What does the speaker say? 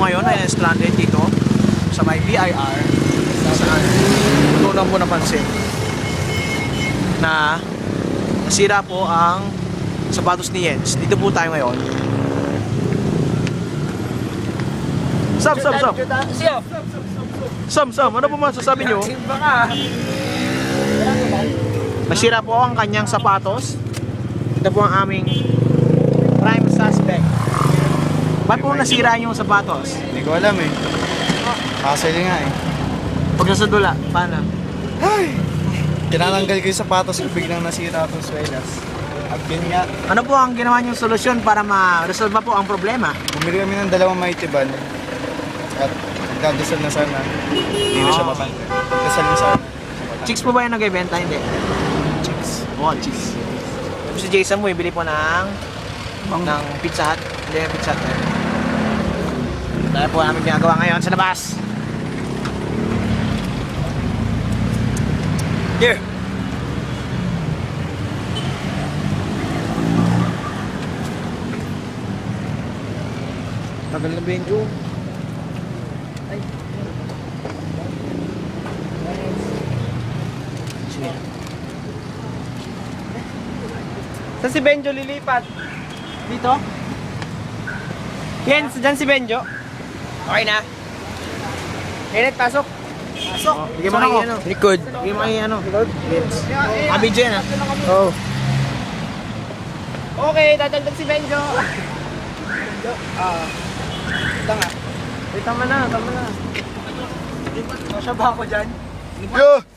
ngayon ay stranded dito sa may BIR. Saan? Doon mo napansin na nasira po ang sapatos ni Jens. Dito po tayo ngayon. Sam, ano po masasabi nyo? Nasira po ang kanyang sapatos. Ito po ang aming prime suspect. Ba't po nasira yung sapatos? Hindi ko alam eh. Hassle nga eh. Pag nasa dula, paano? Ay! Tinatanggal ko yung sapatos ko, biglang nasira itong swelas. At yun nga, Ano po ang ginawa niyong solusyon para ma-resolve po ang problema? bumili kami ng dalawang maitiban. At nagdadasal na sana. Hindi na siya matanggal. Dasal na sana. Chicks po ba yung nag-ibenta? Hindi. Chicks. Oh, chicks. Tapos si Jason mo, ibili po ng Pizza Hut. Hindi, Pizza Hut. Dahil po namin ginagawa ngayon sa labas. Here. Tagal na Benjo. Ay. Sige. Saan si Benjo lilipat? Dito? Yan, dyan si Benjo. Okay na. Kenneth, pasok. Pasok. Bigyan mo kay ano. Likod. Bigyan mo kay ano. Abidjo yan ah. Oh. Okay, dadagdag si Benjo. Ito nga. Wait, tama na. Masya ba ako dyan? Yo!